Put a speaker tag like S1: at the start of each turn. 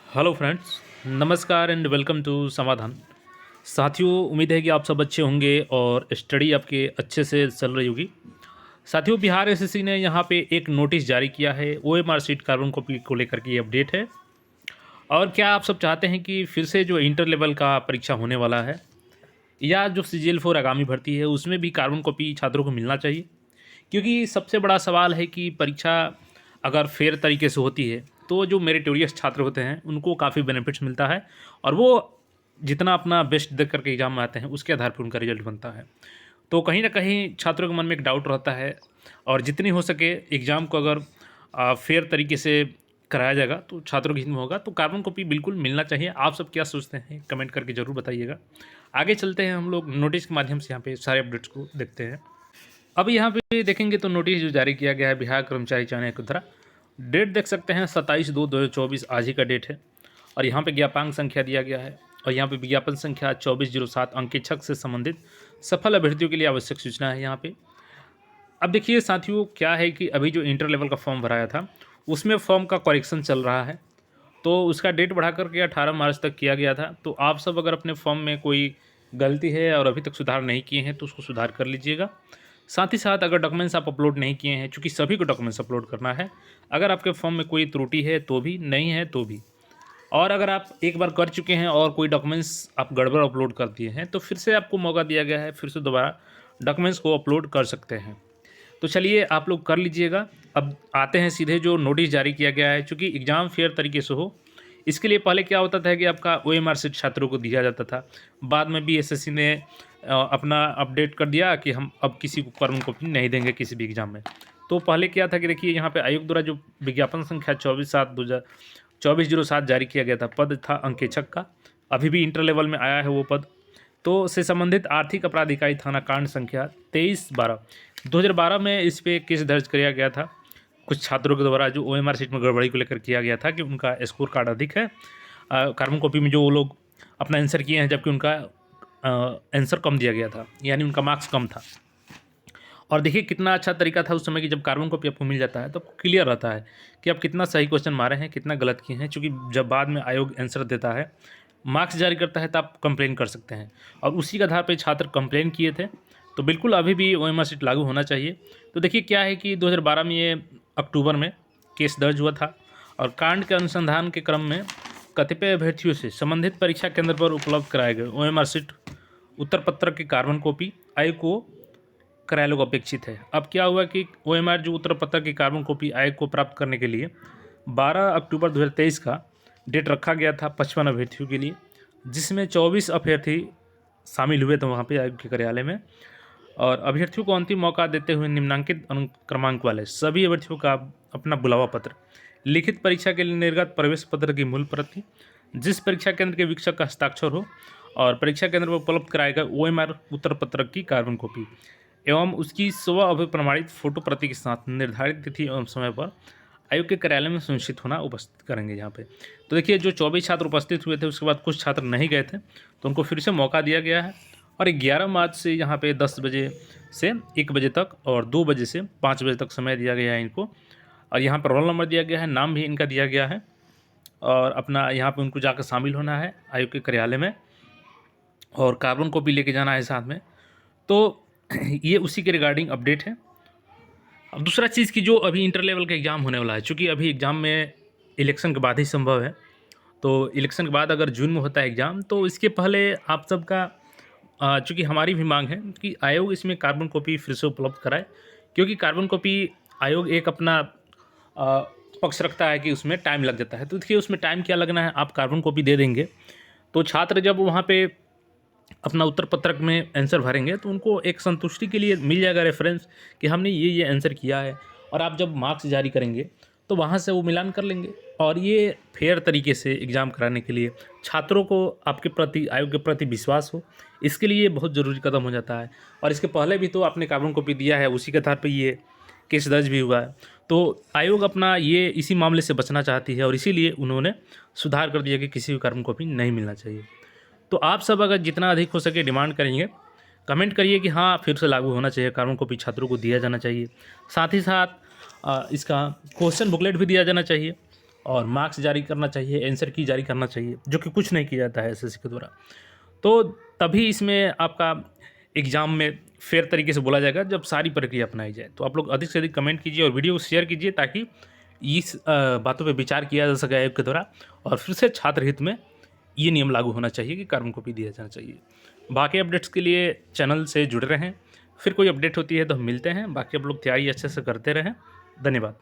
S1: Hello friends, नमस्कार and welcome to समाधान। साथियों, उम्मीद है कि आप सब अच्छे होंगे और स्टडी आपके अच्छे से चल रही होगी। साथियों, बिहार एसएससी ने यहाँ पे एक नोटिस जारी किया है। ओएमआर सीट कार्बन कॉपी को लेकर के ये अपडेट है। और क्या आप सब चाहते हैं कि फिर से जो इंटर लेवल का परीक्षा होने वाला है या जो CGL-4 आगामी भर्ती है उसमें भी कार्बन कॉपी छात्रों को मिलना चाहिए? क्योंकि सबसे बड़ा सवाल है कि परीक्षा अगर फेयर तरीके से होती है तो जो मेरिटोरियस छात्र होते हैं उनको काफ़ी बेनिफिट्स मिलता है और वो जितना अपना बेस्ट दे करके एग्जाम में आते हैं उसके आधार पर उनका रिजल्ट बनता है। तो कहीं ना कहीं छात्रों के मन में एक डाउट रहता है और जितनी हो सके एग्ज़ाम को अगर फेयर तरीके से कराया जाएगा तो छात्रों के हित में होगा। तो कार्बन कॉपी बिल्कुल मिलना चाहिए। आप सब क्या सोचते हैं कमेंट करके ज़रूर बताइएगा। आगे चलते हैं, हम लोग नोटिस के माध्यम से यहाँ पे सारे अपडेट्स को देखते हैं। अब यहाँ पे देखेंगे तो नोटिस जो जारी किया गया है बिहार कर्मचारी चयन आयोग द्वारा, डेट देख सकते हैं 27/2/2024 आज ही का डेट है। और यहाँ पे ज्ञापांक संख्या दिया गया है और यहाँ पे विज्ञापन संख्या 2407 अंकेक्षक से संबंधित सफल अभ्यर्थियों के लिए आवश्यक सूचना है यहाँ पे। अब देखिए साथियों, क्या है कि अभी जो इंटर लेवल का फॉर्म भराया था उसमें फॉर्म का करेक्शन चल रहा है, तो उसका डेट बढ़ा करके 18 मार्च तक किया गया था। तो आप सब अगर अपने फॉर्म में कोई गलती है और अभी तक सुधार नहीं किए हैं तो उसको सुधार कर लीजिएगा। साथ ही साथ अगर डॉक्यूमेंट्स आप अपलोड नहीं किए हैं, चूँकि सभी को डॉक्यूमेंट्स अपलोड करना है, अगर आपके फॉर्म में कोई त्रुटि है तो भी, नहीं है तो भी, और अगर आप एक बार कर चुके हैं और कोई डॉक्यूमेंट्स आप गड़बड़ अपलोड कर दिए हैं तो फिर से आपको मौका दिया गया है, फिर से दोबारा डॉक्यूमेंट्स को अपलोड कर सकते हैं। तो चलिए आप लोग कर लीजिएगा। अब आते हैं सीधे जो नोटिस जारी किया गया है। चूँकि एग्ज़ाम फेयर तरीके से हो, इसके लिए पहले क्या होता था कि आपका ओएमआर सीट छात्रों को दिया जाता था। बाद में भी एसएससी ने अपना अपडेट कर दिया कि हम अब किसी को कार्बन कॉपी नहीं देंगे किसी भी एग्ज़ाम में। तो पहले क्या था कि देखिए यहाँ पे आयोग द्वारा जो विज्ञापन संख्या 24/7 जारी किया गया था, पद था अंकेक्षक का। अभी भी इंटर लेवल में आया है वो पद। तो से संबंधित आर्थिक अपराध इकाई थाना कांड संख्या 23/12/2012 में इस पे केस दर्ज किया गया था। कुछ छात्रों के द्वारा जो ओएमआर सीट में गड़बड़ी को लेकर किया गया था कि उनका स्कोर कार्ड अधिक है कार्बन कॉपी में, जो वो लोग अपना आंसर किए हैं जबकि उनका आंसर कम दिया गया था, यानी उनका मार्क्स कम था। और देखिए कितना अच्छा तरीका था उस समय कि जब कार्बन कॉपी आपको मिल जाता है तो क्लियर रहता है कि आप कितना सही क्वेश्चन मारे हैं, कितना गलत किए हैं। चूँकि जब बाद में आयोग आंसर देता है, मार्क्स जारी करता है, तो आप कंप्लेन कर सकते हैं और उसी के आधार पर छात्र कंप्लेन किए थे। तो बिल्कुल अभी भी ओएमआर सीट लागू होना चाहिए। तो देखिए क्या है कि 2012 में ये अक्टूबर में केस दर्ज हुआ था और कांड के अनुसंधान के क्रम में कतिपय अभ्यर्थियों से संबंधित परीक्षा केंद्र पर उपलब्ध कराए गए ओएमआर सीट उत्तर पत्रक की कार्बन कॉपी आयोग को कराया लोग अपेक्षित है। अब क्या हुआ कि ओएमआर जो उत्तर पत्रक की कार्बन कॉपी आयोग को प्राप्त करने के लिए 12 अक्टूबर 2023 का डेट रखा गया था 55 अभ्यर्थियों के लिए, जिसमें 24 अभ्यर्थी शामिल हुए थे वहाँ पे आयोग के कार्यालय में। और अभ्यर्थियों को अंतिम मौका देते हुए निम्नांकित अनुक्रमांक वाले सभी अभ्यर्थियों का अपना बुलावा पत्र, लिखित परीक्षा के लिए निर्गत प्रवेश पत्र की मूल प्रति, जिस परीक्षा केंद्र के वीक्षक का हस्ताक्षर हो और परीक्षा केंद्र पर उपलब्ध कराएगा ओएमआर उत्तर पत्रक की कार्बन कॉपी एवं उसकी स्व अभिप्रमाणित फोटो प्रति के साथ निर्धारित तिथि एवं समय पर आयोग के कार्यालय में सुनिश्चित होना उपस्थित करेंगे यहाँ पे। तो देखिए जो 24 छात्र उपस्थित हुए थे उसके बाद कुछ छात्र नहीं गए थे तो उनको फिर से मौका दिया गया है और 11 मार्च से यहाँ पे 10 बजे से 1 बजे तक और 2 बजे से 5 बजे तक समय दिया गया है इनको। और यहाँ पर रोल नंबर दिया गया है, नाम भी इनका दिया गया है और अपना यहाँ पे उनको जाकर शामिल होना है आयोग के कार्यालय में और कार्बन कॉपी लेके जाना है साथ में। तो ये उसी के रिगार्डिंग अपडेट है। अब दूसरा चीज़ की जो अभी इंटर लेवल का एग्ज़ाम होने वाला है, चूँकि अभी एग्ज़ाम में इलेक्शन के बाद ही संभव है, तो इलेक्शन के बाद अगर जून में होता है एग्ज़ाम तो इसके पहले आप सबका चूँकि हमारी भी मांग है कि आयोग इसमें कार्बन कॉपी फिर से उपलब्ध कराए, क्योंकि कार्बन कॉपी आयोग एक अपना पक्ष रखता है कि उसमें टाइम लग जाता है। तो देखिए उसमें टाइम क्या लगना है, आप कार्बन कॉपी दे देंगे तो छात्र जब वहाँ पे अपना उत्तर पत्रक में आंसर भरेंगे तो उनको एक संतुष्टि के लिए मिल जाएगा रेफरेंस कि हमने ये आंसर किया है। और आप जब मार्क्स जारी करेंगे तो वहाँ से वो मिलान कर लेंगे और ये फेयर तरीके से एग्ज़ाम कराने के लिए छात्रों को आपके प्रति, आयोग के प्रति विश्वास हो, इसके लिए बहुत ज़रूरी कदम हो जाता है। और इसके पहले भी तो आपने कार्बन कॉपी दिया है, उसी के आधार पर ये केस दर्ज भी हुआ है। तो आयोग अपना ये इसी मामले से बचना चाहती है और इसीलिए उन्होंने सुधार कर दिया कि किसी को कार्बन कॉपी नहीं मिलना चाहिए। तो आप सब अगर जितना अधिक हो सके डिमांड करेंगे, कमेंट करिए कि हाँ फिर से लागू होना चाहिए, कार्बन कॉपी छात्रों को दिया जाना चाहिए। साथ ही साथ इसका क्वेश्चन बुकलेट भी दिया जाना चाहिए और मार्क्स जारी करना चाहिए, आंसर की जारी करना चाहिए, जो कि कुछ नहीं किया जाता है एसएससी के द्वारा। तो तभी इसमें आपका एग्ज़ाम में फेयर तरीके से बोला जाएगा जब सारी प्रक्रिया अपनाई जाए। तो आप लोग अधिक से अधिक कमेंट कीजिए और वीडियो को शेयर कीजिए ताकि इस बातों पे विचार किया जा सके आयोग के द्वारा और फिर से छात्र हित में ये नियम लागू होना चाहिए कि कार्बन कॉपी दिया जाना चाहिए। बाकी अपडेट्स के लिए चैनल से जुड़े रहें, फिर कोई अपडेट होती है तो हम मिलते हैं। बाकी आप लोग तैयारी अच्छे से करते रहें। धन्यवाद।